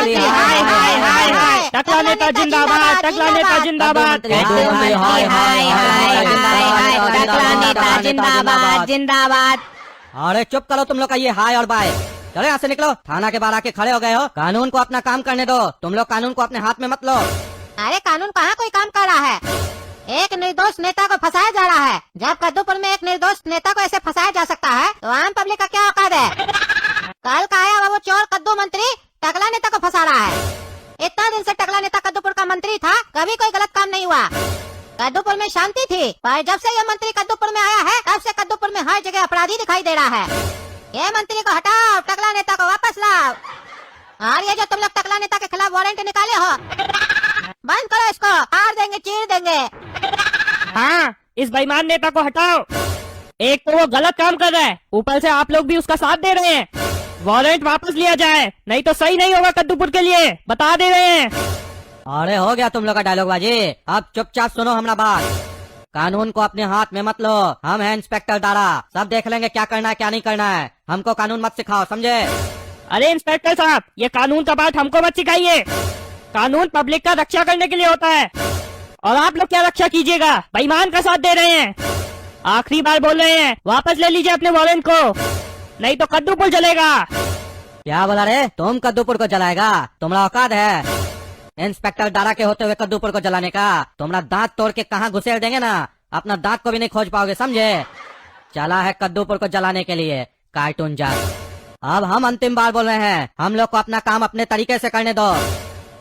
मंत्री हाय हाय हाय हाय, टकला नेता जिंदाबाद, टकला नेता जिंदाबाद, टकला नेता जिंदाबाद जिंदाबाद। अरे चुप करो तुम लोग का ये हाय और बाय। चलो यहाँ से निकलो, थाना के बाहर आके खड़े हो गए हो। कानून को अपना काम करने दो, तुम लोग कानून को अपने हाथ में मत लो। अरे कानून कहाँ कोई काम कर रहा है? एक निर्दोष नेता को फंसाया जा रहा है। जब कद्दूपुर में एक निर्दोष नेता को ऐसे फंसाया जा सकता है तो आम पब्लिक का क्या औकात है? कल का आया वो चोर कद्दू मंत्री टकला नेता को फंसा रहा है। इतना दिन से टकला नेता कद्दूपुर का मंत्री था, कभी कोई गलत काम नहीं हुआ। कद्दूपुर में शांति थी, पर जब से ये मंत्री कद्दूपुर में आया है तब से कद्दूपुर में हर जगह अपराधी दिखाई दे रहा है। ये मंत्री को हटाओ, टकला नेता को वापस लाओ। और ये जो तुम लोग टकला नेता के खिलाफ वारंट निकाले हो, बंद करो इसको, हार देंगे, चीर देंगे। हाँ, इस बेईमान नेता को हटाओ। एक तो वो गलत काम कर रहा है, ऊपर से आप लोग भी उसका साथ दे रहे हैं। वारंट वापस लिया जाए, नहीं तो सही नहीं होगा कद्दूपुर के लिए, बता दे रहे हैं। अरे हो गया तुम लोग का डायलॉग बाजी, अब चुपचाप सुनो हमारा बात। कानून को अपने हाथ में मत लो, हम हैं इंस्पेक्टर दारा, सब देख लेंगे क्या करना है क्या नहीं करना है। हमको कानून मत सिखाओ, समझे? अरे इंस्पेक्टर साहब, ये कानून का बात हमको मत सिखाइए। कानून पब्लिक का रक्षा करने के लिए होता है, और आप लोग क्या रक्षा कीजिएगा? बेईमान का साथ दे रहे हैं। आखिरी बार बोल रहे हैं, वापस ले लीजिए अपने वारंट को, नहीं तो कद्दूपुर जलेगा। क्या बोला रे? तुम कद्दूपुर को जलाएगा? तुम्हारा औकात है इंस्पेक्टर दारा के होते हुए कद्दूपुर को जलाने का? तुम्हारा दांत तोड़ के कहाँ घुसेड़ देंगे ना, अपना दांत को भी नहीं खोज पाओगे, समझे? चला है कद्दूपुर को जलाने के लिए कार्टून जात। अब हम अंतिम बार बोल रहे हैं, हम लोग को अपना काम अपने तरीके से करने दो,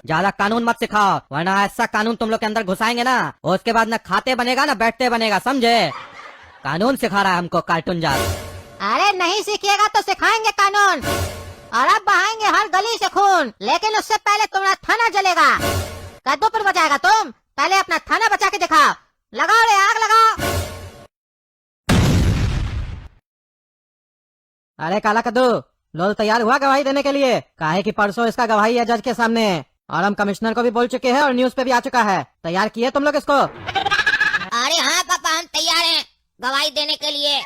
ज्यादा कानून मत सिखाओ, वरना ऐसा कानून तुम लोग के अंदर घुसाएंगे ना, उसके बाद न खाते बनेगा ना बैठते बनेगा, समझे? कानून सिखा रहा है हमको कार्टून जात। अरे नहीं सीखिएगा तो सिखाएंगे कानून, और अब बहाएंगे हर गली से खून, लेकिन उससे पहले तुम्हारा थाना जलेगा। कद्दूपुर बचाएगा तुम, पहले अपना थाना बचा के दिखाओ। लगाओ रे, आग लगाओ। अरे काला कद्दू, लोल तैयार हुआ गवाही देने के लिए? काहे कि परसों इसका गवाही है जज के सामने, और हम कमिश्नर को भी बोल चुके हैं और न्यूज पे भी आ चुका है। तैयार किए तुम लोग इसको? अरे हाँ पापा, हम तैयार हैं गवाही देने के लिए।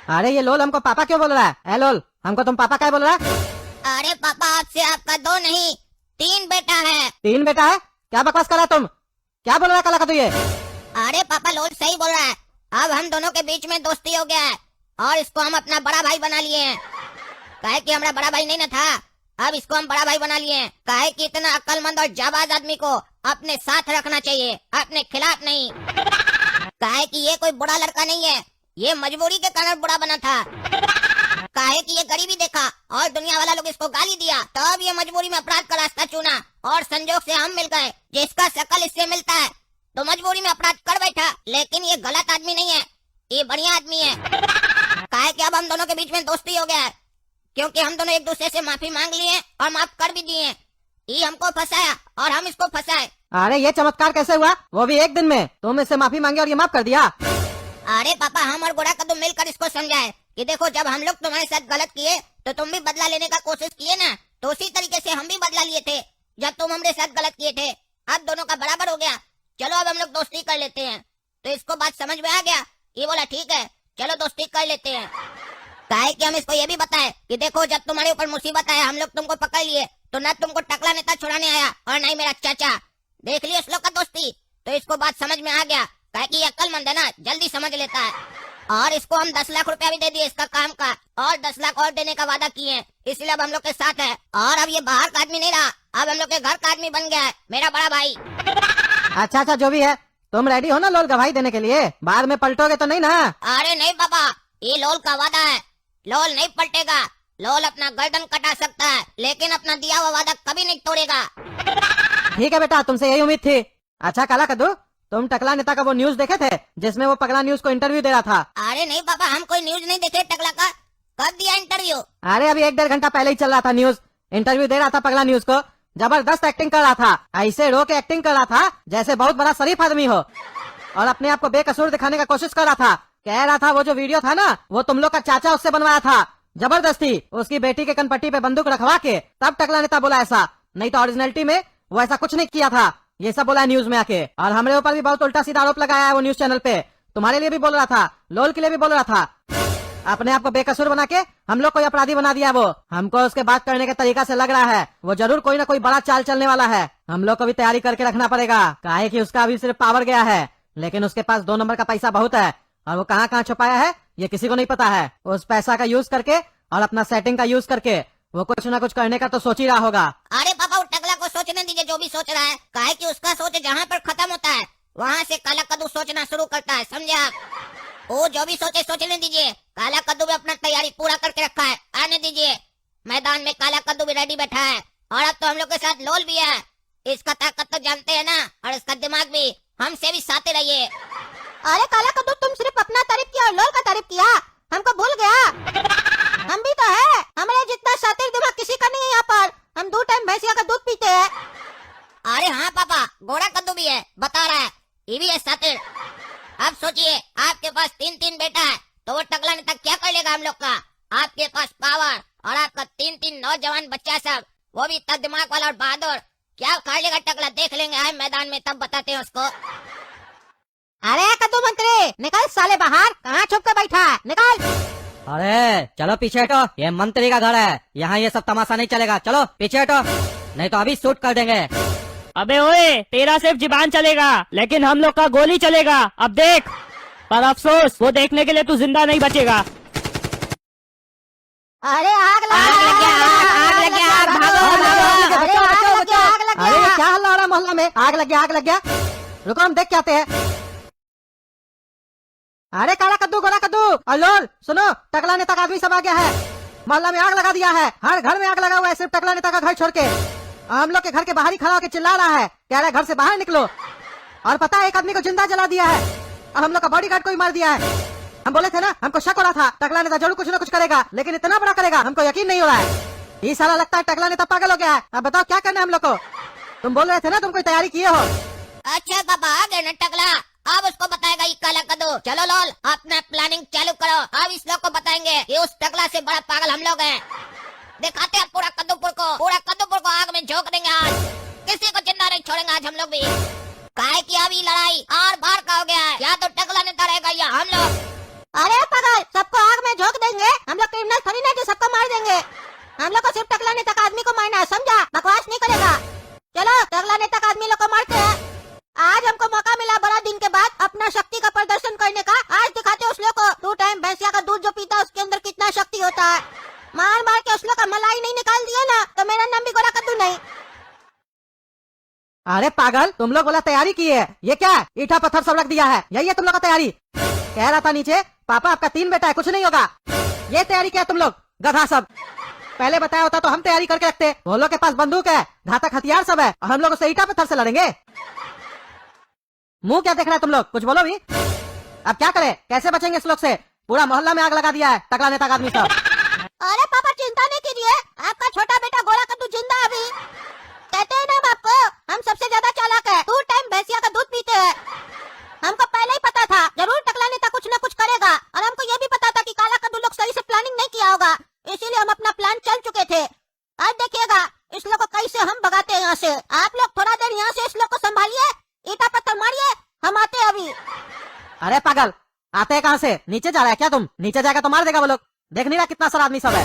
अरे ये लोल हमको पापा क्यों बोल रहा है? ए लोल, हमको तुम पापा क्या बोल रहा है? अरे पापा, आपसे आपका 2 नहीं 3 बेटा है। 3 बेटा है? क्या बकवास कर रहा है तुम? क्या बोल रहा है काला कद्दू ये? अरे पापा, लोल सही बोल रहा है। अब हम दोनों के बीच में दोस्ती हो गया है, और इसको हम अपना बड़ा भाई बना लिए हैं। काहे कि हमारा बड़ा भाई नहीं ना था, अब इसको हम बड़ा भाई बना लिए हैं। काहे कि इतना अक्लमंद और जाबाज आदमी को अपने साथ रखना चाहिए, अपने खिलाफ नहीं। काहे कि ये कोई बुरा लड़का नहीं है, ये मजबूरी के कारण बुरा बना था। काहे कि ये गरीबी देखा और दुनिया वाला लोग इसको गाली दिया, तब ये मजबूरी में अपराध का रास्ता चुना, और संजोग से हम मिल गए। जिसका शकल इससे मिलता है तो मजबूरी में अपराध कर बैठा, लेकिन ये गलत आदमी नहीं है, ये बढ़िया आदमी है। काहे कि अब हम दोनों के बीच में दोस्ती हो गया है, क्योंकि हम दोनों एक दूसरे से माफी मांग लिए और माफ कर भी दिए। ये हमको फंसाया और हम इसको फंसाए। अरे ये चमत्कार कैसे हुआ? वो भी एक दिन में तुम इससे माफी मांगे और ये माफ कर दिया? अरे पापा, हम और गोरा कद्दू मिलकर इसको समझाए कि देखो, जब हम लोग तुम्हारे साथ गलत किए तो तुम भी बदला लेने का कोशिश किए ना, तो उसी तरीके से हम भी बदला लिए थे जब तुम हमारे साथ गलत किए थे। अब दोनों का बराबर हो गया, चलो अब हम लोग दोस्ती कर लेते हैं। तो इसको बात समझ में आ गया, ये बोला ठीक है चलो दोस्ती कर लेते हैं। काहे कि हम इसको ये भी बताए कि देखो, जब तुम्हारे ऊपर मुसीबत आया, हम लोग तुमको पकड़ लिए, तो न तुमको टकला नेता छुड़ाने आया और न ही मेरा चाचा। देख लियो इस लोग का दोस्ती, तो इसको बात समझ में आ गया। काहे कि ये अक्लमंद है ना, जल्दी समझ लेता है। और इसको हम 10 लाख रुपया भी दे दिए इसका काम का, और 10 लाख और देने का वादा किए, इसलिए अब हम लोग के साथ है। और अब ये बाहर का आदमी नहीं रहा, अब हम लोग के घर का आदमी बन गया है, मेरा बड़ा भाई। अच्छा अच्छा, जो भी है, तुम रेडी हो ना लोल गवाही देने के लिए? बाद में पलटोगे तो नहीं ना? अरे नहीं पापा, ये लोल का वादा है, लोल नहीं पलटेगा। लोल अपना गर्दन कटा सकता है, लेकिन अपना दिया हुआ वादा कभी नहीं तोड़ेगा। ठीक है बेटा, तुमसे यही उम्मीद थी। अच्छा काला कद्दू, तुम टकला नेता का वो न्यूज देखे थे जिसमें वो पगला न्यूज को इंटरव्यू दे रहा था? अरे नहीं पापा, हम कोई न्यूज नहीं देखे टकला का। कब दिया इंटरव्यू? अरे अभी 1-1.5 घंटा पहले ही चल रहा था न्यूज। इंटरव्यू दे रहा था पगला न्यूज को, जबरदस्त एक्टिंग कर रहा था, ऐसे रो के एक्टिंग कर रहा था जैसे बहुत बड़ा शरीफ आदमी हो, और अपने आप को बेकसूर दिखाने का कोशिश कर रहा था। कह रहा था वो जो वीडियो था ना, वो तुम लोग का चाचा उससे बनवाया था, जबरदस्ती उसकी बेटी के कनपट्टी पे बंदूक रखवा के, तब टकला नेता बोला ऐसा, नहीं तो ओरिजिनलिटी में वो ऐसा कुछ नहीं किया था। ये सब बोला न्यूज में आके, और हमारे ऊपर भी बहुत उल्टा सीधा आरोप लगाया है वो न्यूज चैनल पे। तुम्हारे लिए भी बोल रहा था, लोल के लिए भी बोल रहा था। अपने आप को बेकसूर बना के हम लोग को अपराधी बना दिया वो। हमको उसके बात करने के तरीका से लग रहा है वो जरूर कोई ना कोई बड़ा चाल चलने वाला है। हम लोग को भी तैयारी करके रखना पड़ेगा, काहे कि उसका अभी सिर्फ पावर गया है, लेकिन उसके पास 2 नंबर का पैसा बहुत है और वो कहाँ कहाँ छुपाया है ये किसी को नहीं पता है। उस पैसा का यूज करके और अपना सेटिंग का यूज करके वो कुछ ना कुछ करने का तो सोच ही रहा होगा। अरे पापा, वो टकला को सोचने दीजिए जो भी सोच रहा है, काहे कि उसका सोच जहाँ पर खत्म होता है वहाँ से काला कद्दू सोचना शुरू करता है, समझे आप? वो जो भी सोचे सोचने दीजिए। काला कद्दू भी अपना तैयारी पूरा करके रखा है, आने दीजिए। मैदान में काला कद्दू भी रेडी बैठा है और अब तो हम लोग के साथ लोल भी है। इसका ताकत तो जानते हैं ना, और इसका दिमाग भी। हमसे भी साथे रहिए। अरे काला कद्दू, तुम सिर्फ अपना तारीफ किया और लोल का तारीफ किया, हमको भूल गया। हम भी तो है, हमारे जितना शातिर दिमाग किसी का नहीं है यहाँ पर। हम 2 टाइम भैंसिया का दूध पीते हैं। अरे हाँ पापा, गोरा कद्दू भी है, बता रहा है, ये भी है शातिर। अब सोचिए, आपके पास 3 बेटा है तो वो टकला नेता क्या कर लेगा हम लोग का? आपके पास पावर और आपका 3 नौजवान बच्चा सब, वो भी इतना दिमाग वाला और बहादुर, क्या कर लेगा टकला? देख लेंगे आए मैदान में, तब बताते हैं उसको। अरे कद्दू मंत्री, निकल साले बाहर, कहाँ छुप के बैठा है, निकल। अरे चलो पीछे हटो, ये मंत्री का घर है, यहाँ ये सब तमाशा नहीं चलेगा। चलो पीछे हटो, नहीं तो अभी शूट कर देंगे। अबे ओए, तेरा सिर्फ जुबान चलेगा लेकिन हम लोग का गोली चलेगा, अब देख। पर अफसोस, वो देखने के लिए तू जिंदा नहीं बचेगा। अरे आग लग गया, आग लग गया, भागो भागो। अरे ये क्या हल्ला हो रहा है मोहल्ला में? आग लग गया, आग लग गया। रुको हम देख के आते हैं। अरे काला कद्दू, गोरा कद्दू और लोल, सुनो, टकला नेता का आदमी सब आ गया है। मोहल्ला में आग लगा दिया है, हर घर में आग लगा हुआ है, सिर्फ टकला नेता का घर छोड़ के। हम लोग के घर के बाहर ही खड़ा होकर चिल्ला रहा है, कह रहा है घर से बाहर निकलो। और पता है, एक आदमी को जिंदा जला दिया है और हम लोग का बॉडीगार्ड को ही मार दिया है। हम बोले थे ना, हमको शक हो रहा था टकला नेता जरूर कुछ ना कुछ करेगा, लेकिन इतना बड़ा करेगा हमको यकीन नहीं हो रहा है। ये साला लगता है टकला नेता पागल हो गया है। अब बताओ क्या करना है हम लोग को? तुम बोल रहे थे ना तुम कोई तैयारी किए हो। अच्छा पापा, आ गए ना टकला, अब उसको बताएगा ये काला कद्दू। चलो लोल, अपना प्लानिंग चालू करो। अब इस लोग को बताएंगे कि उस टकला से बड़ा पागल हम लोग हैं। दिखाते हैं पूरा कद्दूपुर को आग में झोंक देंगे आज। किसी को जिंदा नहीं छोड़ेंगे आज हम लोग भी। काहे की अभी लड़ाई आर बार का हो गया है, या तो टकला नेता रहेगा या हम लोग। अरे पागल, सबको आग में झोंक देंगे? हम लोग क्रिमिनल थोड़ी ना जो सबको मार देंगे। हम लोग को सिर्फ टकला नेता का आदमी को मारना है, समझा? बकवास नहीं करेगा। चलो टकला नेता का आदमी लोग को मारते हैं। आज हमको मौका मिला बड़ा दिन के बाद अपना शक्ति का प्रदर्शन करने का। आज दिखाते उस लोग को 2 टाइम भैंसिया का दूध जो पीता है उसके अंदर कितना शक्ति होता है। मार मार के उस लोग का मलाई नहीं निकाल दिया ना तो मेरा नाम भी गोरा कद्दू नहीं। अरे पागल, तुम लोग बोला तैयारी की है, ये क्या है? ईटा पत्थर सब रख दिया है, यही है तुम लोग का तैयारी? कह रहा था नीचे, पापा आपका 3 बेटा है, कुछ नहीं होगा। ये तैयारी क्या है तुम लोग, गधा सब? पहले बताया होता तो हम तैयारी करके रखते। वो लोग के पास बंदूक है, घातक हथियार सब है, और हम लोग उससे ईटा पत्थर से लड़ेंगे। मुंह क्या देख रहा है तुम लोग, कुछ बोलो भी। अब क्या करे, कैसे बचेंगे इस लोग से? पूरा मोहल्ला में आग लगा दिया है टकला नेता का आदमी सब। अरे पापा चिंता नहीं कीजिए, आपका छोटा बेटा गोरा कद्दू जिंदा है अभी। कहते हैं ना हम आपको, हम सबसे ज्यादा चालाक है, 2 टाइम भैंसिया का दूध पीते हैं। हमको पहले ही पता था जरूर टकला नेता कुछ न कुछ करेगा, और हमको ये भी पता था कि काला कद्दू लोग सही से प्लानिंग नहीं किया होगा, इसीलिए हम अपना प्लान चल चुके थे। आज देखिएगा इस लोग को कैसे हम भगाते हैं यहाँ से। आप लोग थोड़ा देर यहाँ से इस लोग को संभालिए, ईटा पत्थर मारिए, हम आते हैं अभी। अरे पागल, आते हैं कहाँ से? नीचे जा रहा है क्या तुम? नीचे जाएगा तो मार देगा वो लोग, देख नहीं रहा कितना सारा आदमी सब है।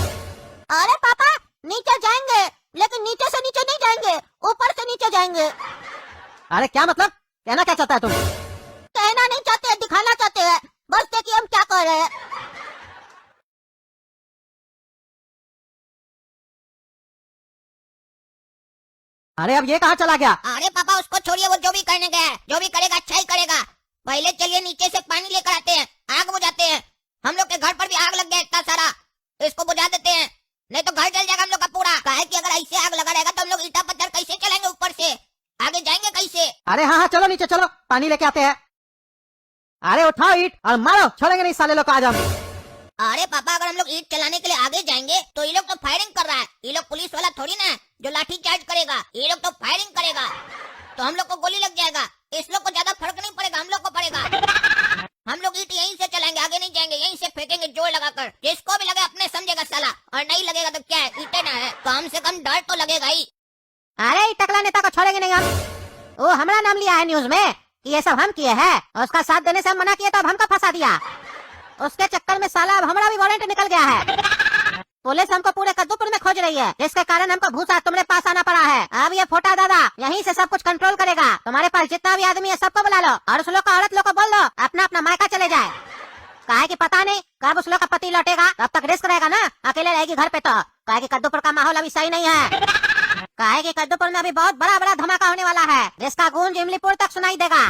अरे पापा नीचे जाएंगे, लेकिन नीचे से नीचे नहीं जाएंगे, ऊपर से नीचे जाएंगे। अरे क्या मतलब, कहना क्या चाहता है तुम? कहना नहीं चाहते, दिखाना चाहते हैं, बस देखिए हम क्या कर रहे हैं। अरे अब ये कहाँ चला गया? अरे पापा उसको छोड़िए, वो जो भी करने गया है, जो भी करेगा अच्छा ही करेगा। पहले चलिए नीचे से पानी लेकर आते हैं, आग बुझाते हैं। हम लोग के घर पर भी आग लग गया इतना सारा, इसको बुझा देते हैं, नहीं तो घर जल जाएगा हम लोग का पूरा। काहे कि अगर ऐसे आग लगा रहेगा तो हम लोग ईटा पत्थर कैसे चलाएंगे ऊपर से, आगे जाएंगे कैसे? अरे हाँ हाँ चलो नीचे चलो, पानी लेके आते हैं। अरे उठाओ ईट और मारो, छोड़ेंगे नहीं साले लोग को आज हम। अरे पापा अगर हम लोग ईट चलाने के लिए आगे जाएंगे तो ये लोग तो फायरिंग कर रहा है। ये लोग पुलिस वाला थोड़ी ना जो लाठी चार्ज करेगा, ये लोग तो फायरिंग करेगा तो हम लोग को गोली लग जाएगा। इस लोग को ज्यादा फर्क नहीं पड़ेगा, हम लोग को पड़ेगा। हम लोग ईट यहीं से चलाएंगे, आगे नहीं जाएंगे, यहीं से फेंकेंगे जोर लगाकर। जिसको भी लगे अपने समझेगा साला, और नहीं लगेगा तो क्या है, ईटे ना है, कम से कम डर तो लगेगा ही। अरे टकला नेता को छोड़ेंगे नहीं हम। वो हमारा नाम लिया है न्यूज में कि ये सब हम किए हैं, और उसका साथ देने से हम मना किए तो अब हमको फंसा दिया। उसके चक्कर में साला अब हमारा भी वारंट निकल गया है। पुलिस हमको पूरे कद्दूपुर में खोज रही है, जिसके कारण हमको भूसा तुम्हारे पास आना पड़ा है। अब ये फोटा दादा यहीं से सब कुछ कंट्रोल करेगा। तुम्हारे पास जितना भी आदमी है सबको बुला लो और उस लोग को औरत लोग को बोल दो अपना अपना मायका चले जाए। काहे कि पता नहीं कब उस लोग का पति लौटेगा, तब तक रिस्क रहेगा ना। अकेले रहेगी घर पे तो। काहे कि कद्दूपुर का माहौल अभी सही नहीं है। काहे कि कद्दूपुर में अभी बहुत बड़ा बड़ा धमाका होने वाला है, जिसका गूंज इमलीपुर तक सुनाई देगा।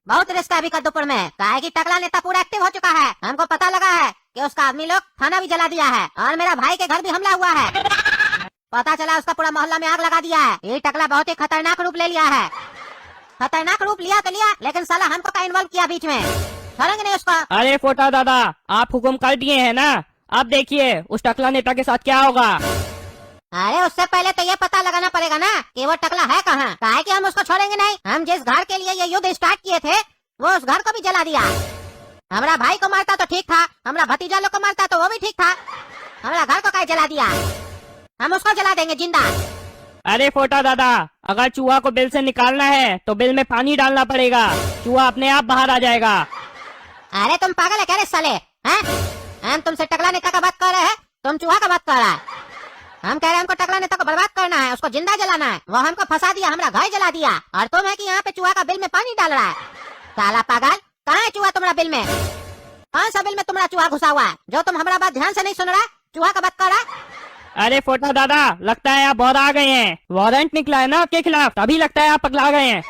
बहुत रिस्क है अभी कद्दूपुर में। काहे कि टकला नेता पूरा एक्टिव हो चुका है। हमको पता लगा है कि उसका आदमी लोग थाना भी जला दिया है और मेरा भाई के घर भी हमला हुआ है। पता चला उसका पूरा मोहल्ला में आग लगा दिया है। ये टकला बहुत ही खतरनाक रूप ले लिया है। खतरनाक रूप लिया तो लिया, लेकिन साला हमको का इन्वॉल्व किया बीच में। छोड़ेंगे नहीं उसको। अरे फोटा दादा, आप हुक्म कर दिए हैं ना, अब देखिए उस टकला नेता के साथ क्या होगा। अरे उससे पहले तो ये पता लगाना पड़ेगा ना कि वो टकला है कहाँ। काहे कि हम उसको छोड़ेंगे नहीं। हम जिस घर के लिए ये युद्ध स्टार्ट किए थे वो उस घर को भी जला दिया। हमारा भाई को मारता तो ठीक था, हमारा भतीजा लोग को मारता तो वो भी ठीक था। हमारा घर को काहे जला दिया। हम उसको जला देंगे जिंदा। अरे फोटा दादा, अगर चूहा को बिल से निकालना है तो बिल में पानी डालना पड़ेगा, चूहा अपने आप बाहर आ जाएगा। अरे तुम पागल है क्या रे साले, हैं? हम तुमसे टकला नेता का बात कर रहे हैं, तुम चूहा का बात कर रहा है। हम कह रहे हैं हमको टकला नेता को बर्बाद करना है, उसको जिंदा जलाना है। वो हमको फंसा दिया, हमारा घर जला दिया, और तुम है कि यहाँ पे चूहा का बिल में पानी डाल रहा है। साला पागल, कहाँ है चूहा तुम्हारा बिल में? कौन सा बिल में तुम्हारा चूहा घुसा हुआ है जो तुम हमारा बात ध्यान से नहीं सुन रहा है? चूहा का बात कर रहा है। अरे फोटा दादा, लगता है आप बहुत आ गए हैं। वारंट निकला है ना आपके खिलाफ, तभी लगता है आप पगला गए हैं।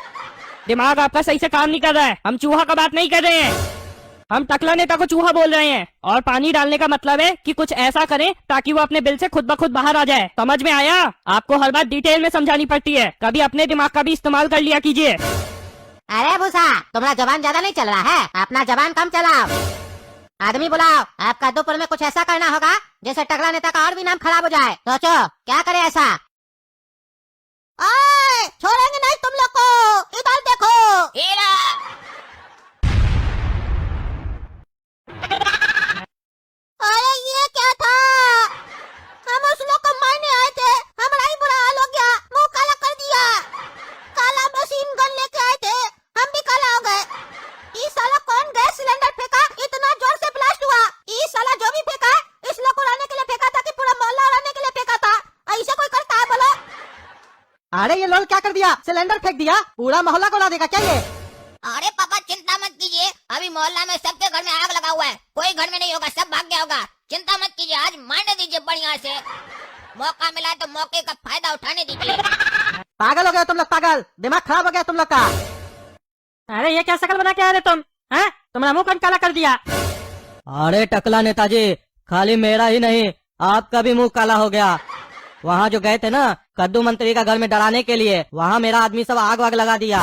दिमाग आपका सही से काम नहीं कर रहा है। हम चूहा का बात नहीं कर रहे हैं, हम टकला नेता को चूहा बोल रहे हैं। और पानी डालने का मतलब है कि कुछ ऐसा करें ताकि वो अपने बिल से खुद ब खुद बाहर आ जाए। समझ में आया? आपको हर बात डिटेल में समझानी पड़ती है, कभी अपने दिमाग का भी इस्तेमाल कर लिया कीजिए। अरे भूसा, तुम्हारा जबान ज्यादा नहीं चल रहा है, अपना जबान कम चलाओ। आदमी बुलाओ। आप कद्दूपुर में कुछ ऐसा करना होगा जैसे टकला नेता का और भी नाम खराब हो जाए। सोचो क्या करे ऐसा। ओए, छोड़ेंगे नहीं तुम लोग को, इधर देखो। हीरा, अरे ये क्या था? हम उस लोग को मारने आए थे, हमारा ही बुरा हाल हो गया, मुंह काला कर दिया। काला मशीन गन लेके आए थे, हम भी काला हो गए। ये साला कौन गैस सिलेंडर फेंका, इतना जोर से ब्लास्ट हुआ। ये साला जो भी फेंका इस लोग को उड़ाने के लिए फेंका था कि पूरा मोहल्ला उड़ाने के लिए फेंका था? ऐसा कोई करता है बोलो? अरे ये लोग क्या कर दिया, सिलेंडर फेंक दिया, पूरा मोहल्ला को उड़ा देगा क्या ये? अरे पापा चिंता मत कीजिए, अभी मोहल्ला में सबके घर में आग लगा हुआ है, कोई घर में नहीं होगा, सब भाग गया होगा। चिंता मत कीजिए, आज मारने दीजिए बढ़िया से। मौका मिला है तो मौके का फायदा उठाने दीजिए। पागल हो गए तुम लोग, पागल, दिमाग खराब हो गया तुम लोग का। अरे ये क्या शकल बना के आ रहे तुम, हैं? तुम्हारा मुंह कौन काला कर दिया? अरे टकला नेताजी, खाली मेरा ही नहीं आपका भी मुंह काला हो गया। वहाँ जो गए थे ना कद्दू मंत्री का घर में डराने के लिए, वहाँ मेरा आदमी सब आग वाग लगा दिया,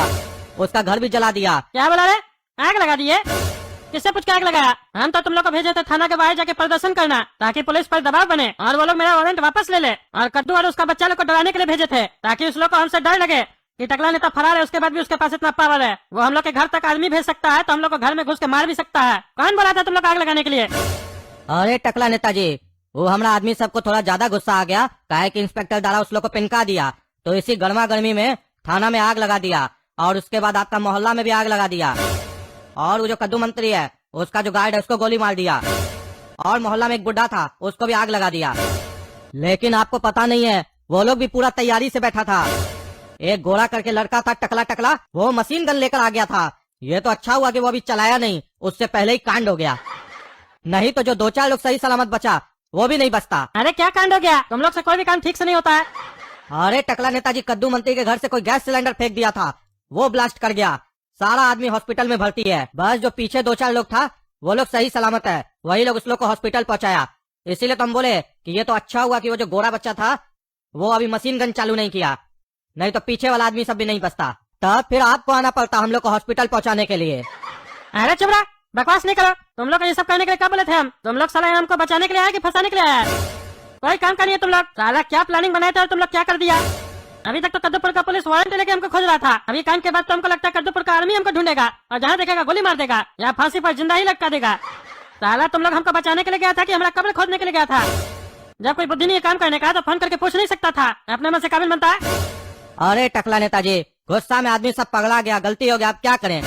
उसका घर भी जला दिया। क्या बोला रे? आग लगा दिए? किससे पूछ के आग लगाया? हम तो तुम लोग को भेजे थे थाना के बाहर जाके प्रदर्शन करना, ताकि पुलिस पर दबाव बने और वो लोग मेरा वारंट वापस ले ले। और कद्दू और उसका बच्चा लोग को डराने के लिए भेजे थे, ताकि उस लोग को हमसे डर लगे कि टकला नेता फरार है, उसके बाद भी उसके पास इतना पावर है, वो हम लोग के घर तक आदमी भेज सकता है, तो हम लोग को घर में घुस के मार भी सकता है। कौन बोला था तुम लोग आग लगाने के लिए? अरे टकला नेताजी, वो हमारा आदमी सबको थोड़ा ज्यादा गुस्सा आ गया, काहे कि इंस्पेक्टर दारा उस लोग को पिनका दिया, तो इसी गर्मा गर्मी में थाना में आग लगा दिया, और उसके बाद आपका मोहल्ला में भी आग लगा दिया। और वो जो कद्दू मंत्री है उसका जो गार्ड है उसको गोली मार दिया, और मोहल्ला में एक बुढ़ा था उसको भी आग लगा दिया। लेकिन आपको पता नहीं है, वो लोग भी पूरा तैयारी से बैठा था। एक गोरा करके लड़का था टकला टकला, वो मशीन गन लेकर आ गया था। ये तो अच्छा हुआ कि वो अभी चलाया नहीं, उससे पहले ही कांड हो गया, नहीं तो जो 2-4 लोग सही सलामत बचा वो भी नहीं बचता। अरे क्या कांड हो गया? तुम लोग से कोई भी काम ठीक से नहीं होता है। अरे टकला नेताजी, कद्दू मंत्री के घर से कोई गैस सिलेंडर फेंक दिया था, वो ब्लास्ट कर गया, सारा आदमी हॉस्पिटल में भर्ती है। बस जो पीछे 2-4 लोग था वो लोग सही सलामत है, वही लोग उस लोग को हॉस्पिटल पहुंचाया। इसीलिए तो हम बोले कि ये तो अच्छा हुआ कि वो जो गोरा बच्चा था वो अभी मशीन गन चालू नहीं किया, नहीं तो पीछे वाला आदमी सब भी नहीं बचता, तब फिर आपको आना पड़ता हम लोग को हॉस्पिटल पहुंचाने के लिए। अरे चुप रहा, बकवास नहीं करो। तुम लोग को ये सब करने के लिए कब बोले थे हम? तुम लोग साला हमको बचाने के लिए आए कि फंसाने के लिए आए? कोई काम करिए तुम लोग। साला क्या प्लानिंग बनाए थे और तुम लोग क्या कर दिया? अभी तक तो कद्दूपुर का पुलिस वारंट लेके हमको खोज रहा था, अभी काम के बाद तो हमको लगता है कद्दूपुर का आर्मी हमको ढूंढेगा और जहाँ देखेगा गोली मार देगा या फांसी पर जिंदा ही लटका देगा। साला तुम लोग हमको बचाने के लिए गया था कि हमारा कब्र खोदने के लिए गया था? जब कोई बुद्धि नहीं काम करने का तो फोन करके पूछ नहीं सकता था, अपने मन से काबिल बनता है। अरे टकला नेताजी, गुस्सा में आदमी सब पगला गया, गलती हो गया, अब क्या करें,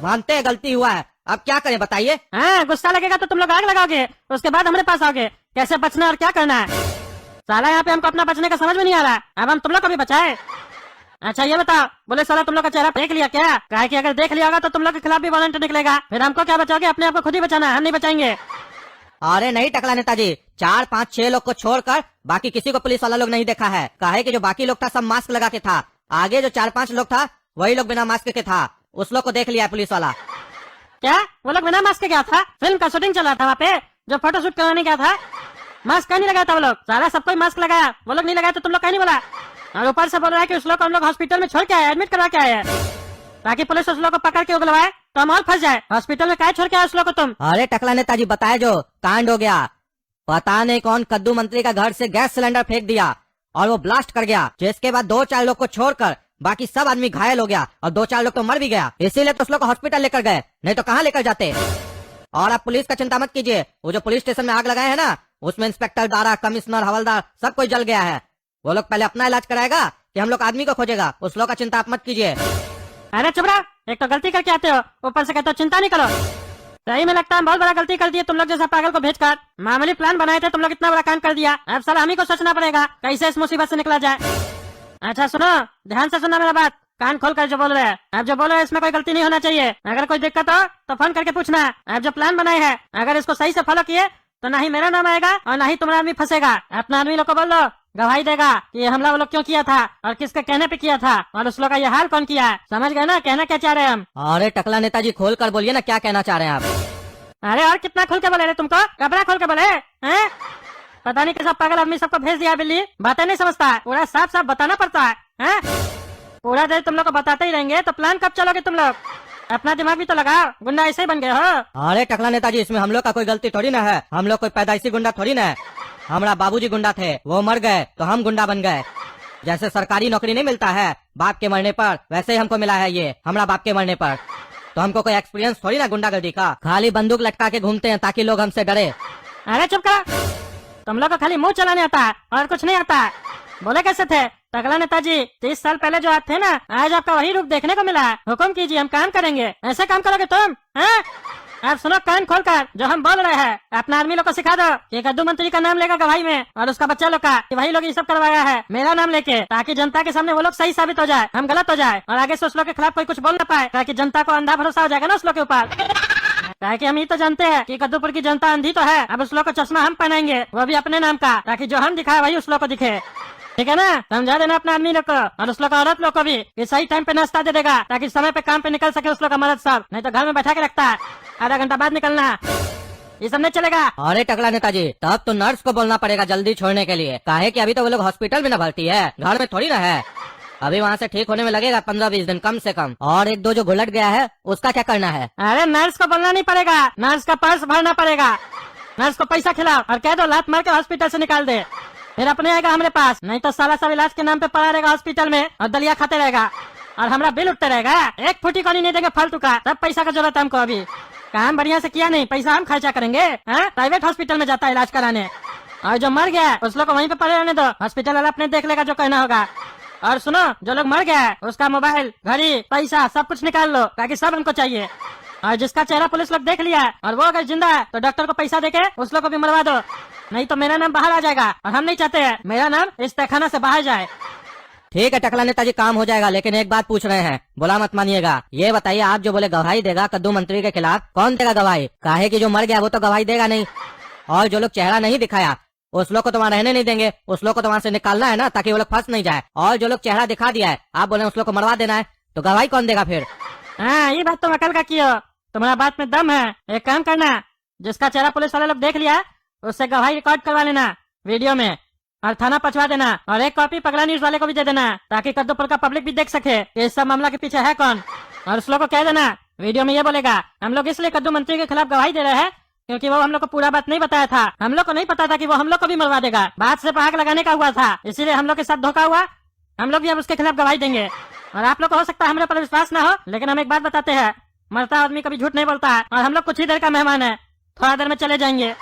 मानते हैं गलती हुआ है, अब क्या करें बताइए। हाँ, गुस्सा लगेगा तो तुम लोग आग लगाओगे, उसके बाद हमारे पास आओगे कैसे बचना और क्या करना है। साला यहाँ पे हमको अपना बचने का समझ में नहीं आ रहा, अब हम तुम लोग को भी बचाए। अच्छा ये बताओ, बोले साला तुम लोग का चेहरा देख लिया क्या? कहा कि अगर देख लिया होगा तो तुम लोग के खिलाफ भी वारंट निकलेगा, फिर हमको क्या बचाओगे? अपने आप को खुद ही बचाना, हम नहीं बचाएंगे। अरे नहीं टकला नेताजी, 4 5 6 लोग को छोड़कर बाकी किसी को पुलिस वाला लोग नहीं देखा है। काहे कि जो बाकी लोग था सब मास्क लगा के था, आगे जो 4 5 लोग था वही लोग बिना मास्क के था, उस लोग को देख लिया है पुलिस वाला। क्या वो लोग बिना मास्क के गया था? फिल्म का शूटिंग चल रहा था वहाँ पे, जो फोटो शूट कराने गया था। मास्क क्यों नहीं लगाया था वो लोग? सारा सबको मास्क लगाया, वो लोग नहीं लगाया तो तुम लोग क्यों नहीं बोला? और ऊपर से बोल रहा है कि उस लोग को हम लोग हॉस्पिटल में छोड़ के आए, एडमिट करवा के आए हैं, ताकि पुलिस उस लोग को पकड़ के उगलवाए तो हम और फंस जाए। हॉस्पिटल में क्या छोड़ के आए उस लोग को तुम? अरे टकला नेताजी बताए जो कांड हो गया, पता नहीं कौन कद्दू मंत्री का घर से गैस सिलेंडर फेंक दिया और वो ब्लास्ट कर गया, जिसके बाद 2 4 लोग को छोड़कर बाकी सब आदमी घायल हो गया और 2 4 लोग तो मर भी गया। इसीलिए तो उस लोग को हॉस्पिटल लेकर गए, नहीं तो कहाँ लेकर जाते। और आप पुलिस का चिंता मत कीजिए, वो जो पुलिस स्टेशन में आग लगाए है ना, उसमें इंस्पेक्टर दारा, कमिश्नर, हवलदार सब कोई जल गया है। वो लोग पहले अपना इलाज कराएगा कि हम लोग आदमी को खोजेगा, उस लोग का चिंता आप मत कीजिए। अरे चुप रहो, एक तो गलती करके आते हो, ऊपर से कहते हो चिंता नहीं करो। सही में लगता है बहुत बड़ा गलती कर दिया तुम लोग जैसा पागल को भेजकर। मामूली प्लान बनाए थे, तुम लोग इतना बड़ा कांड कर दिया। अब साला हम ही को सोचना पड़ेगा कैसे इस मुसीबत से निकला जाए। अच्छा सुनो, ध्यान से सुनना मेरा बात, कान खोल कर जो बोल रहे हैं। अब जो बोल रहे हैं इसमें कोई गलती नहीं होना चाहिए। अगर कोई दिक्कत हो तो फोन करके पूछना। अब जो प्लान बनाए हैं अगर इसको सही से फॉलो किए तो ना ही मेरा नाम आएगा और ना ही तुम्हारा आदमी फंसेगा। अपना आदमी लोग को बोल दो, गवाही देगा कि ये हमला वो लोग क्यों किया था और किसके कहने पे किया था और उस लोग का ये हाल कौन किया है। समझ गए ना कहना क्या चाह रहे हैं हम? अरे टकला नेताजी खोल कर बोलिए ना, क्या कहना चाह रहे हैं आप? अरे और कितना खोल के बोले रे तुमको? कपड़ा खोल के बोले हैं? पता नहीं कैसा पागल आदमी सबको भेज दिया। बिल्ली बातें नहीं समझता है, पूरा साफ साफ बताना पड़ता है, हैं? पूरा देर तुम लोग को बताते ही रहेंगे तो प्लान कब चलोगे तुम लोग? अपना दिमाग भी तो लगाओ, गुंडा ऐसे ही बन गए हो। अरे टकला नेताजी इसमें हम लोग का कोई गलती थोड़ी ना है, हम लोग कोई पैदाइशी गुंडा थोड़ी ना है। हमारा बाबूजी गुंडा थे, वो मर गए तो हम गुंडा बन गए। जैसे सरकारी नौकरी नहीं मिलता है बाप के मरने पर, वैसे ही हमको मिला है ये हमारा बाप के मरने पर। तो हमको कोई एक्सपीरियंस थोड़ी ना गुंडागर्दी का, खाली बंदूक लटका के घूमते हैं ताकि लोग हमसे डरे। अरे चुप कर, तुम लोग को खाली मुंह चलाने आता है और कुछ नहीं आता है। बोले कैसे थे टकला नेताजी? 30 साल पहले जो आप थे ना, आज आपका वही रूप देखने को मिला है। हुक्म कीजिए, हम काम करेंगे। ऐसे काम करोगे तुम? हैं? अब सुनो कान खोलकर, जो हम बोल रहे हैं अपना आदमी लोग को सिखा दो कि कद्दू मंत्री का नाम लेगा गवाही में और उसका बच्चा लोग का कि वही लोग ये सब करवाया है मेरा नाम लेके, ताकि जनता के सामने वो लोग सही साबित हो जाए, हम गलत हो जाए और आगे से उस लोग के खिलाफ कोई कुछ बोल ना पाए, ताकि जनता को अंधा भरोसा हो जाएगा ना उस लोग के ऊपर। ताकि हम ये तो जानते हैं कि कद्दूपुर की जनता अंधी तो है, अब उस लोग को चश्मा हम पहनाएंगे, वो भी अपने नाम का, ताकि जो हम दिखाए वही उस लोग को दिखे। ठीक है ना? समझा देना अपने आदमी लोग को और उस लोग का औरत लोग को भी कि सही टाइम पे नाश्ता दे देगा, ताकि समय पे काम पे निकल सके उस लोग का मर्द सब। नहीं तो घर में बैठा के रखता है, आधा घंटा बाद निकलना, ये सब नहीं चलेगा। अरे टकला नेताजी तब तो नर्स को बोलना पड़ेगा जल्दी छोड़ने के लिए, काहे कि अभी तो वो लोग हॉस्पिटल में न भर्ती है, घर में थोड़ी ना है। अभी वहाँ से ठीक होने में लगेगा 15-20 दिन कम से कम। और 1-2 जो घुलट गया है उसका क्या करना है? अरे नर्स को बोलना नहीं पड़ेगा, नर्स का पर्स भरना पड़ेगा। नर्स को पैसा खिलाओ और कह दो लात मार के हॉस्पिटल से निकाल दे, फिर अपने आएगा हमारे पास। नहीं तो साला सब इलाज के नाम पे पड़ा रहेगा हॉस्पिटल में और दलिया खाते रहेगा और हमारा बिल उठते रहेगा। एक फुटी को नहीं देंगे फालतू का, सब पैसा का जरूरत है हमको। अभी काम बढ़िया से किया नहीं, पैसा हम खर्चा करेंगे। प्राइवेट हॉस्पिटल में जाता है इलाज कराने, और जो मर गया है उस लोग को वहीं पे पड़े रहने दो, हॉस्पिटल वाला अपने देख लेगा जो कहना होगा। और सुनो, जो लोग मर गया है उसका मोबाइल, घड़ी, पैसा सब कुछ निकाल लो, ताकि सब हमको चाहिए। और जिसका चेहरा पुलिस लोग देख लिया है और वो अगर जिंदा है तो डॉक्टर को पैसा देके उस लोग को भी मरवा दो, नहीं तो मेरा नाम बाहर आ जाएगा और हम नहीं चाहते हैं मेरा नाम इस तहखाना से बाहर जाए। ठीक है टकला नेताजी काम हो जाएगा, लेकिन एक बात पूछ रहे हैं, बोला मत मानिएगा। ये बताइए आप जो बोले गवाही देगा कद्दू मंत्री के खिलाफ, कौन देगा गवाही? काहे कि जो मर गया वो तो गवाही देगा नहीं, और जो लोग चेहरा नहीं दिखाया उस लोग को तो वहाँ रहने नहीं देंगे, उस लोग को तो वहाँ से निकालना है ना, ताकि वो लोग फंस नहीं जाए। और जो लोग चेहरा दिखा दिया है आप बोले उस लोग को मरवा देना है, तो गवाही कौन देगा फिर? हाँ ये बात तुम अकल का कियो, तुम्हारा बात में दम है। एक काम करना, जिसका चेहरा पुलिस वाले लोग देख लिया उससे गवाही रिकॉर्ड करवा लेना वीडियो में और थाना पहुंचवा देना, और एक कॉपी पगला न्यूज वाले को भी दे देना, ताकि कद्दूपुर का पब्लिक भी देख सके कि इस सब मामला के पीछे है कौन। और उस लोग को कह देना वीडियो में ये बोलेगा, हम लोग इसलिए कद्दू मंत्री के खिलाफ गवाही दे रहे हैं क्योंकि वो हम लोग को पूरा बात नहीं बताया था, हम लोग को नहीं पता था कि वो हम लोग को भी मरवा देगा, बात से आग लगाने का हुआ था, इसीलिए हम लोग के साथ धोखा हुआ, हम लोग भी अब उसके खिलाफ गवाही देंगे। और आप लोग को हो सकता है हमारे पर विश्वास ना हो, लेकिन हम एक बात बताते हैं, मरता आदमी कभी झूठ नहीं बोलता है, और हम लोग कुछ ही देर का मेहमान है, थोड़ा देर में चले जाएंगे।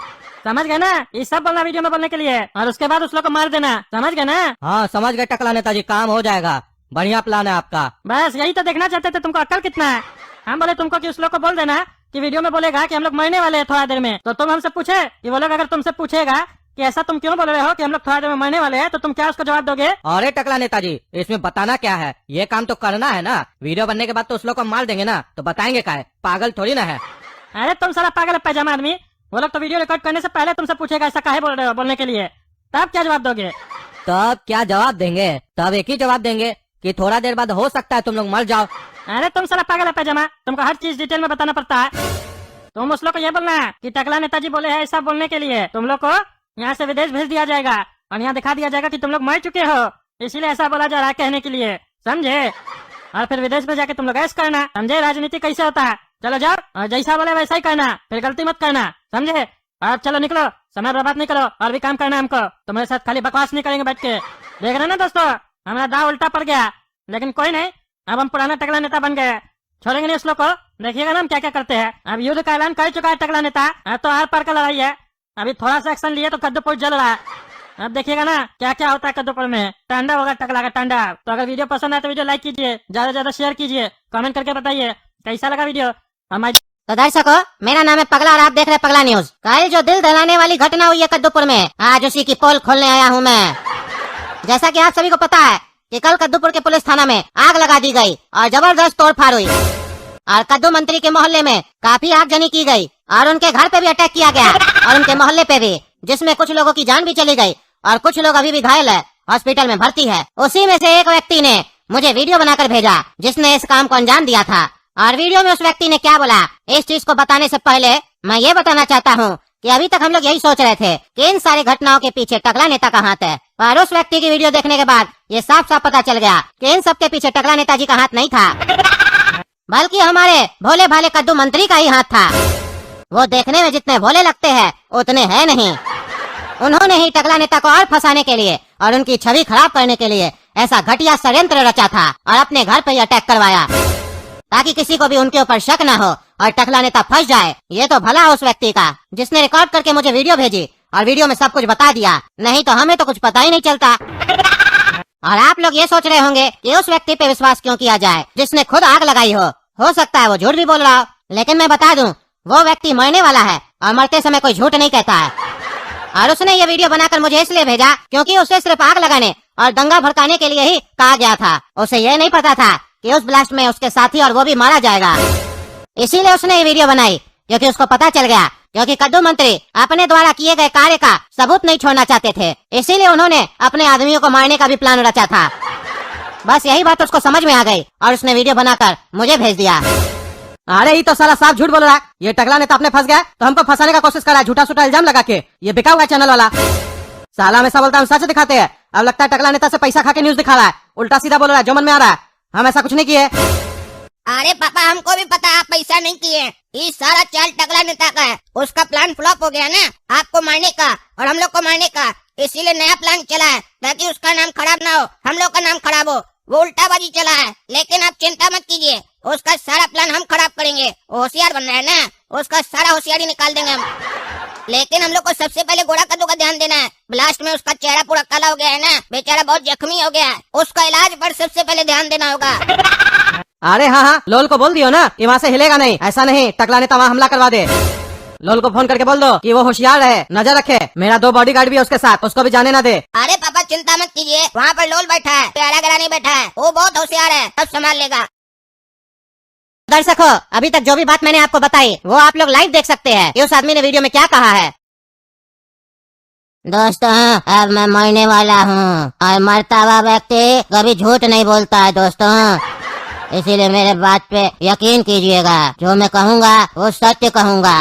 समझ गए ना? ये सब बोलना वीडियो में बोलने के लिए, और उसके बाद उस लोग को मार देना। समझ गए ना? हाँ समझ गए टकला नेताजी, काम हो जाएगा, बढ़िया प्लान है आपका। बस यही तो देखना चाहते थे, तुमको अक्ल कितना है। हम बोले तुमको कि उस लोग को बोल देना कि वीडियो में बोलेगा कि हम लोग मरने वाले हैं थोड़ा देर में, तो तुम हमसे पूछे कि वो लोग अगर तुमसे पूछेगा कि ऐसा तुम क्यों बोल रहे हो कि हम लोग थोड़ा देर में मरने वाले हैं, तो तुम क्या उसको जवाब दोगे? अरे टकला नेताजी, इसमें बताना क्या है, ये काम तो करना है ना। वीडियो बनने के बाद तो उस लोग को मार देंगे ना, तो बताएंगे क्या है, पागल थोड़ी ना है। अरे तुम सारा पागल है पैजामा आदमी, वो लोग तो वीडियो रिकॉर्ड करने से पहले तुमसे पूछेगा ऐसा काहे बोल रहे हो बोलने के लिए, तब क्या जवाब दोगे? तब क्या जवाब देंगे? तब एक ही जवाब देंगे कि थोड़ा देर बाद हो सकता है तुम लोग मर जाओ। अरे तुम सारा पागल है पैजामा, तुमको हर चीज डिटेल में बताना पड़ता है। तुम उस लोग को ये बोलना है कि टकला नेताजी बोले हैं ऐसा बोलने के लिए, तुम लोग को यहाँ से विदेश भेज दिया जाएगा और यहाँ दिखा दिया जाएगा कि तुम लोग मर चुके हो, इसीलिए ऐसा बोला जा रहा है कहने के लिए, समझे? और फिर विदेश में जाके तुम लोग ऐसा करना, समझे? राजनीति कैसे होता है, चलो जाओ और जैसा बोले वैसा ही करना, फिर गलती मत करना, समझे? अब चलो निकलो, समय बर्बाद नहीं करो और भी काम करना है हमको, तुम्हारे साथ खाली बकवास नहीं करेंगे बैठ के। देख रहे ना दोस्तों, हमारा दाव उल्टा पड़ गया, लेकिन कोई नहीं, अब हम पुराना टकला नेता बन गए, छोड़ेंगे नहीं उस लोग को। देखिएगा ना हम क्या क्या करते हैं। अब युद्ध का ऐलान कर चुका है टकला नेता, अब तो आर पार का लड़ाई है, अभी थोड़ा सा एक्शन लिए तो कद्दूपुर जल रहा है। अब देखिएगा ना क्या क्या होता है कद्दूपुर में, टांडा होगा टकला का टांडा। तो अगर वीडियो पसंद आए तो वीडियो लाइक कीजिए, ज्यादा से ज्यादा शेयर कीजिए, कमेंट करके बताइए कैसा लगा वीडियो। हमारी तो दर्शकों, मेरा नाम है पगला और आप देख रहे हैं पगला न्यूज। कल जो दिल दहलाने वाली घटना हुई है कद्दूपुर में, आज उसी की पोल खोलने आया हूँ मैं। जैसा कि आप सभी को पता है कि कल कद्दूपुर के पुलिस थाना में आग लगा दी गई और जबरदस्त तोड़फाड़ हुई और कद्दू मंत्री के मोहल्ले में काफी आगजनी की गई और उनके घर पे भी अटैक किया गया और उनके मोहल्ले पे भी, जिसमें कुछ लोगों की जान भी चली गई और कुछ लोग अभी भी घायल है, हॉस्पिटल में भर्ती है। उसी में से एक व्यक्ति ने मुझे वीडियो बनाकर भेजा जिसने इस काम को अंजाम दिया था। और वीडियो में उस व्यक्ति ने क्या बोला, इस चीज को बताने से पहले मैं ये बताना चाहता हूँ कि अभी तक हम लोग यही सोच रहे थे कि इन सारी घटनाओं के पीछे टकला नेता का हाथ है, और उस व्यक्ति की वीडियो देखने के बाद ये साफ साफ पता चल गया कि इन सब के पीछे टकला नेताजी का हाथ नहीं था, बल्कि हमारे भोले भाले कद्दू मंत्री का ही हाथ था। वो देखने में जितने भोले लगते हैं उतने हैं नहीं। उन्होंने ही टकला नेता को और फंसाने के लिए और उनकी छवि खराब करने के लिए ऐसा घटिया षड्यंत्र रचा था और अपने घर पर ही अटैक करवाया ताकि किसी को भी उनके ऊपर शक न हो और टकला नेता फंस जाए। ये तो भला उस व्यक्ति का जिसने रिकॉर्ड करके मुझे वीडियो भेजी और वीडियो में सब कुछ बता दिया, नहीं तो हमें तो कुछ पता ही नहीं चलता। और आप लोग ये सोच रहे होंगे कि उस व्यक्ति पे विश्वास क्यों किया जाए जिसने खुद आग लगाई हो सकता है वो झूठ भी बोल रहा हो, लेकिन मैं बता दूं वो व्यक्ति मरने वाला है और मरते समय कोई झूठ नहीं कहता है। और उसने ये वीडियो बनाकर मुझे इसलिए भेजा क्योंकि उसे सिर्फ आग लगाने और दंगा भड़काने के लिए ही कहा गया था। उसे ये नहीं पता था कि उस ब्लास्ट में उसके साथी और वो भी मारा जाएगा, इसीलिए उसने ये वीडियो बनाई क्योंकि उसको पता चल गया, क्योंकि कद्दू मंत्री अपने द्वारा किए गए कार्य का सबूत नहीं छोड़ना चाहते थे, इसीलिए उन्होंने अपने आदमियों को मारने का भी प्लान रचा था। बस यही बात उसको समझ में आ गई और उसने वीडियो बनाकर मुझे भेज दिया। अरे ये तो साला साफ झूठ बोल रहा है, ये टकला नेता अपने फंस गया तो हमको फंसाने का कोशिश कर रहा है, झूठा सूठा इल्जाम लगा के। ये बिका हुआ चैनल वाला साला हमेशा बोलता है हम सच दिखाते हैं, अब लगता है टकला नेता से पैसा खा के न्यूज दिखा रहा है, उल्टा सीधा बोल रहा है जो मन में आ रहा है। हम ऐसा कुछ नहीं किए। अरे पापा हमको भी पता आप पैसा नहीं किए, ये सारा चाल टकला नेता का है। उसका प्लान फ्लॉप हो गया ना, आपको मारने का और हम लोग को मारने का, इसीलिए नया प्लान चला है ताकि उसका नाम खराब ना हो, हम लोग का नाम खराब हो। वो उल्टाबाजी चला है, लेकिन आप चिंता मत कीजिए, उसका सारा प्लान हम खराब करेंगे। वो होशियार बन रहा है ना, उसका सारा होशियारी निकाल देंगे हम। लेकिन हम लोग को सबसे पहले गोरा कद्दू का ध्यान देना है। ब्लास्ट में उसका चेहरा पूरा काला हो गया है ना, बेचारा बहुत जख्मी हो गया है, उसका इलाज पर सबसे पहले ध्यान देना होगा। अरे हाँ, लोल को बोल दियो ना, ये वहाँ से हिलेगा नहीं। ऐसा नहीं, टकला नेता वहाँ हमला करवा दे। लोल को फोन करके बोल दो कि वो होशियार है, नजर रखे। मेरा 2 बॉडीगार्ड भी है उसके साथ, उसको भी जाने ना दे। अरे पापा चिंता मत कीजिए, वहाँ पर लोल बैठा है, प्यारा गरा नहीं बैठा है, वो बहुत होशियार है, सब संभाल लेगा। दर्शकों, अभी तक जो भी बात मैंने आपको बताई वो आप लोग लाइव देख सकते हैं कि उस आदमी ने वीडियो में क्या कहा है। दोस्तों, अब मैं मरने वाला हूँ और मरता हुआ व्यक्ति कभी झूठ नहीं बोलता है दोस्तों, इसीलिए मेरे बात पे यकीन कीजिएगा, जो मैं कहूँगा वो सत्य कहूँगा।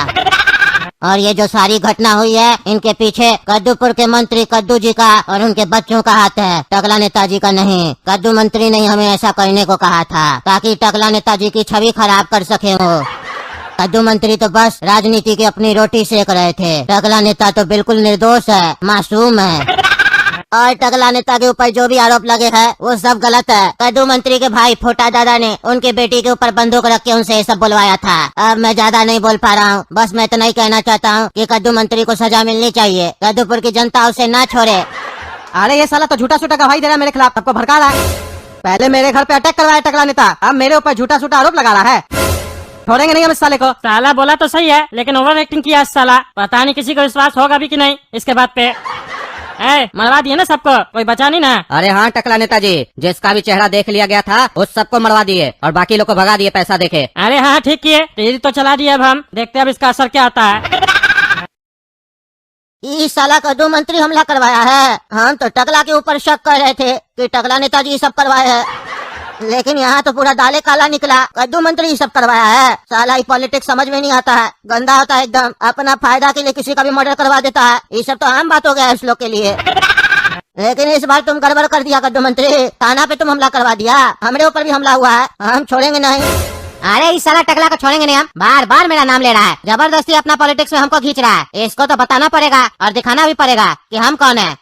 और ये जो सारी घटना हुई है इनके पीछे कद्दूपुर के मंत्री कद्दू जी का और उनके बच्चों का हाथ है, टकला नेताजी का नहीं। कद्दू मंत्री ने हमें ऐसा करने को कहा था ताकि टकला नेताजी की छवि खराब कर सके वो। कद्दू मंत्री तो बस राजनीति की अपनी रोटी सेक रहे थे, टकला नेता तो बिल्कुल निर्दोष है, मासूम है। और टकला नेता के ऊपर जो भी आरोप लगे हैं वो सब गलत है। कद्दू मंत्री के भाई फोटा दादा ने उनके बेटी के ऊपर बंदूक रख के उनसे ये सब बुलवाया था। अब मैं ज्यादा नहीं बोल पा रहा हूँ, बस मैं इतना ही कहना चाहता हूँ कि कद्दू मंत्री को सजा मिलनी चाहिए, कद्दूपुर की जनता उसे ना छोड़े। अरे ये साला तो झूठा सूठा गवाही दे रहा है मेरे खिलाफ, सबको भड़का रहा है। पहले मेरे घर पे अटैक करवाया टकला नेता, अब मेरे ऊपर झूठा सूठा आरोप लगा रहा है। छोड़ेंगे नहीं हम इस साले को। साला बोला तो सही है, लेकिन ओवर एक्टिंग किया इस साला। पता नहीं किसी को विश्वास होगा भी कि नहीं इसके बात पे। मरवा दिए ना सबको, कोई बचा नहीं ना। अरे हाँ टकला नेताजी, जिसका भी चेहरा देख लिया गया था उस सबको मरवा दिए और बाकी लोग को भगा दिए पैसा देके। अरे हाँ ठीक किए, तेरी तो चला दिए। अब हम देखते हैं अब इसका असर क्या आता है। इस साला कद्दू मंत्री हमला करवाया है। हम तो टकला के ऊपर शक कर रहे थे कि टकला नेताजी ये सब करवाए हैं, लेकिन यहाँ तो पूरा दाले काला निकला। कद्दू मंत्री ये सब करवाया है। साला ये पॉलिटिक्स समझ में नहीं आता है, गंदा होता है एकदम। अपना फायदा के लिए किसी का भी मर्डर करवा देता है। ये सब तो आम बात हो गया है इस लोग के लिए। लेकिन इस बार तुम गड़बड़ कर दिया कद्दू मंत्री, थाना पे तुम हमला करवा दिया। हमारे ऊपर भी हमला हुआ है, हम छोड़ेंगे नहीं। अरे इस साला टकला को छोड़ेंगे नहीं हम। बार बार मेरा नाम ले रहा है, जबरदस्ती अपना पॉलिटिक्स में हमको खींच रहा है। इसको तो बताना पड़ेगा और दिखाना भी पड़ेगा कि हम कौन है।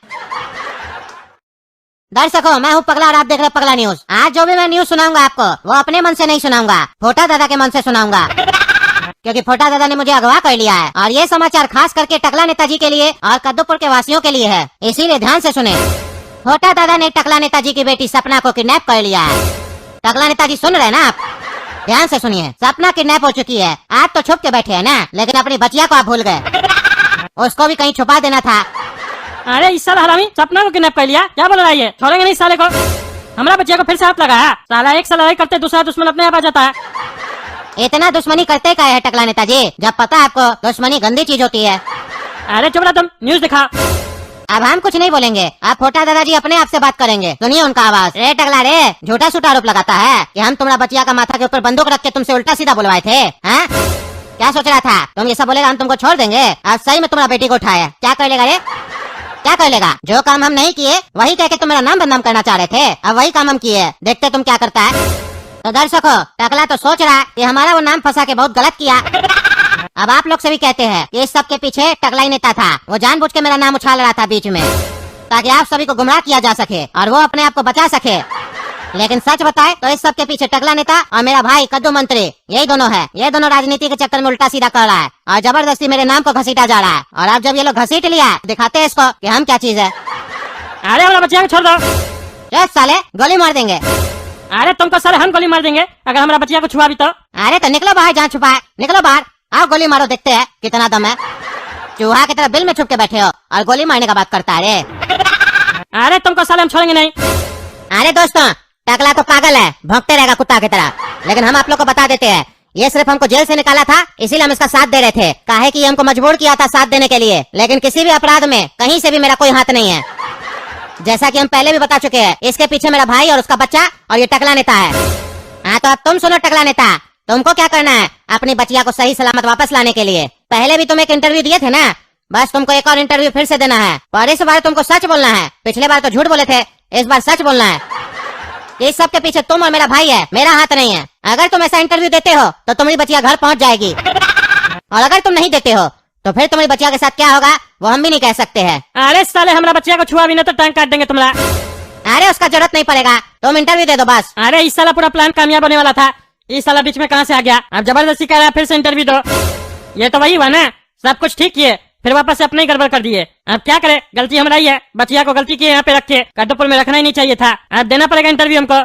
दर्शकों, मैं हूँ पगला और आप देख रहे पगला न्यूज। आज जो भी मैं न्यूज सुनाऊंगा आपको, वो अपने मन से नहीं सुनाऊंगा, फोटा दादा के मन से सुनाऊंगा। क्योंकि फोटा दादा ने मुझे अगवा कर लिया है और ये समाचार खास करके टकला नेताजी के लिए और कद्दूपुर के वासियों के लिए है, इसीलिए ध्यान से सुने। फोटा दादा ने टकला नेताजी की बेटी सपना को किडनैप कर लिया है। टकला नेताजी सुन रहे ना आप, ध्यान से सुनिए। सपना किडनैप हो चुकी है। आप तो छुप के बैठे हैं ना, लेकिन अपनी बचिया को आप भूल गए। उसको भी कहीं छुपा देना था। अरे इस साल हरामी सपना को किडनैप कर लिया, क्या बोल रहा है ये? छोड़ेंगे नहीं इस साले को। हमारा बच्चिया को फिर से हाथ लगाया। साला एक साल लड़ाई करते दूसरा दुश्मन अपने आप आ जाता है। इतना दुश्मनी करते क्या है टकला नेताजी, जब पता है आपको दुश्मनी गंदी चीज होती है। अरे चुप रहा तुम, न्यूज दिखा। अब हम कुछ नहीं बोलेंगे, आप फोटा दादाजी अपने आप से बात करेंगे। सुनिए उनका आवाज। रे टकला रे, झूठा सूठा आरोप लगाता है कि हम तुम्हारा बचिया का माथा के ऊपर बंदूक रख के तुमसे उल्टा सीधा बुलवाए थे। हाँ, क्या सोच रहा था तुम? ये सब बोलेगा हम तुमको छोड़ देंगे? आज सही में तुम्हारा बेटी को उठाया, क्या कर लेगा रे? क्या कर लेगा? जो काम हम नहीं किए वही कह के तुम मेरा नाम बदनाम करना चाह रहे थे, अब वही काम हम किए। देखते तुम क्या करता है। तो दर्शकों, टकला तो सोच रहा है कि हमारा वो नाम फंसा के बहुत गलत किया। अब आप लोग से भी कहते हैं कि इस सब के पीछे टकला ही नेता था। वो जानबूझ के मेरा नाम उछाल रहा था बीच में, ताकि आप सभी को गुमराह किया जा सके और वो अपने आप को बचा सके। लेकिन सच बताए तो इस सब के पीछे टकला नेता और मेरा भाई कद्दू मंत्री, यही दोनों है। ये दोनों राजनीति के चक्कर में उल्टा सीधा कर रहा है और जबरदस्ती मेरे नाम को घसीटा जा रहा है। और अब जब ये लोग घसीट लिया, दिखाते हैं इसको कि हम क्या चीज है। अरे हमारा बच्चिया को छोड़ दो। चल साले, गोली मार देंगे। अरे तुमको साले हम गोली मार देंगे अगर हमारा बच्चिया को छुआ भी तो। अरे तो निकलो बाहर, जहाँ छुपा है निकलो बाहर। आओ गोली मारो, देखते हैं कितना दम है। चूहा की तरह बिल में छुप के बैठे हो और गोली मारने का बात करता है रे। अरे तुमको साले हम छोड़ेंगे नहीं। अरे दोस्तों, टकला तो पागल है, भौंकते रहेगा कुत्ता की तरह। लेकिन हम आप लोग को बता देते हैं, ये सिर्फ हमको जेल से निकाला था, इसीलिए हम इसका साथ दे रहे थे। काहे कि ये हमको मजबूर किया था साथ देने के लिए। लेकिन किसी भी अपराध में कहीं से भी मेरा कोई हाथ नहीं है। जैसा कि हम पहले भी बता चुके हैं, इसके पीछे मेरा भाई और उसका बच्चा और ये टकला नेता है। हाँ तो अब तुम सुनो टकला नेता, तुमको क्या करना है अपनी बचिया को सही सलामत वापस लाने के लिए। पहले भी तुम एक इंटरव्यू दिए थे ना, बस तुमको एक और इंटरव्यू फिर से देना है। और इस बार तुमको सच बोलना है। पिछले बार तो झूठ बोले थे, इस बार सच बोलना है। इस सब के पीछे तुम और मेरा भाई है, मेरा हाथ नहीं है। अगर तुम ऐसा इंटरव्यू देते हो तो तुम्हारी बचिया घर पहुंच जाएगी, और अगर तुम नहीं देते हो तो फिर तुम्हारी बचिया के साथ क्या होगा वो हम भी नहीं कह सकते हैं। अरे साले हमारा बच्चिया को छुआ भी ना तो टांग काट देंगे तुम्हारा। अरे उसका जरूरत नहीं पड़ेगा, तुम इंटरव्यू दे दो बस। अरे इस साला पूरा प्लान कामयाब होने वाला था, इस साला बीच में कहाँ से आ गया? अब जबरदस्ती कह रहा है फिर से इंटरव्यू दो। ये तो वही हुआ ना, सब कुछ ठीक किए फिर वापस से अपने ही गड़बड़ कर दिए। अब क्या करे, गलती हमारी है। बचिया को गलती की यहाँ पे रखे, कद्दूपुर में रखना ही नहीं चाहिए था। अब देना पड़ेगा इंटरव्यू हमको।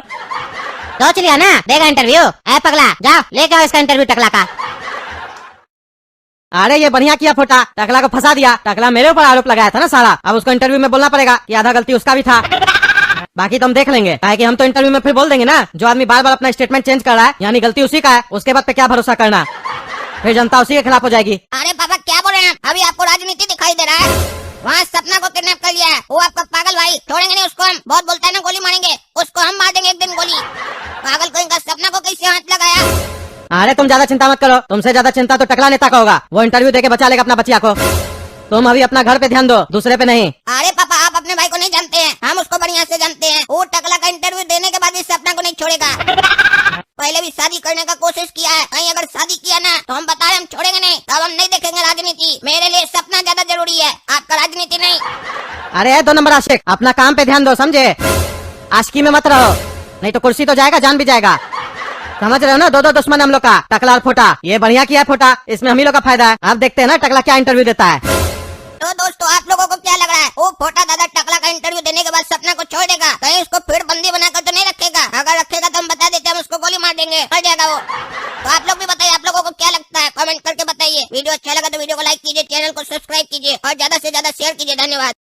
सोच लिया ना, देगा इंटरव्यू। ऐ पगला, जाओ लेके आओ इसका इंटरव्यू टकला का। अरे ये बढ़िया किया फोटा, टकला को फंसा दिया। टकला मेरे ऊपर आरोप लगाया था ना साला, अब उसको इंटरव्यू में बोलना पड़ेगा कि आधा गलती उसका भी था। बाकी तो हम देख लेंगे, काहे कि हम तो इंटरव्यू में फिर बोल देंगे ना, जो आदमी बार बार अपना स्टेटमेंट चेंज कर रहा है यानी गलती उसी का है, उसके बाद पे क्या भरोसा करना, फिर जनता उसी के खिलाफ हो जाएगी। अरे पापा क्या बोल रहे हैं? अभी आपको राजनीति दिखाई दे रहा है? वहाँ सपना को किडनैप कर लिया है, वो आपका पागल भाई। छोड़ेंगे नहीं उसको हम, बहुत बोलता है ना गोली मारेंगे, उसको हम मार देंगे एक दिन गोली। पागल को इनका सपना को कैसे हाथ लगाया? अरे तुम ज्यादा चिंता मत करो, तुमसे ज्यादा चिंता तो टकला नेता का होगा, वो इंटरव्यू देके बचा लेगा अपना बचिया को। तुम अभी अपना घर पे ध्यान दो, दूसरे पे नहीं। अरे पापा आप अपने भाई को नहीं जानते हैं, हम उसको बढ़िया से जानते हैं। वो टकला का इंटरव्यू देने के बाद इस सपना को नहीं छोड़ेगा। पहले भी शादी करने का कोशिश किया है, कहीं अगर शादी किया ना तो हम बता रहे हम छोड़ेंगे नहीं। तब हम नहीं देखेंगे राजनीति। मेरे लिए सपना ज्यादा जरूरी है, आपका राजनीति नहीं। अरे 2 नंबर आशिक, अपना काम पे ध्यान दो, समझे? आशिकी में मत रहो, नहीं तो कुर्सी तो जाएगा, जान भी जाएगा। समझ रहे हो ना, 2 दुश्मन हम लोग का, टकला और फोटा। ये बढ़िया किया फोटा, इसमें हम ही लोग का फायदा है। अब देखते हैं ना टकला क्या इंटरव्यू देता है। तो दोस्तों आप लोगों को क्या लग रहा है, वो फोटा दादा टकला का इंटरव्यू देने के बाद सपना को छोड़ देगा? कहीं उसको फिर बंदी बनाकर तो नहीं रखेगा? अगर रखेगा तो हम बता देते, हम उसको गोली मार देंगे, मर जाएगा वो। तो आप लोग भी बताइए, आप लोगों वीडियो अच्छा लगा तो वीडियो को लाइक कीजिए, चैनल को सब्सक्राइब कीजिए और ज्यादा से ज्यादा शेयर कीजिए। धन्यवाद।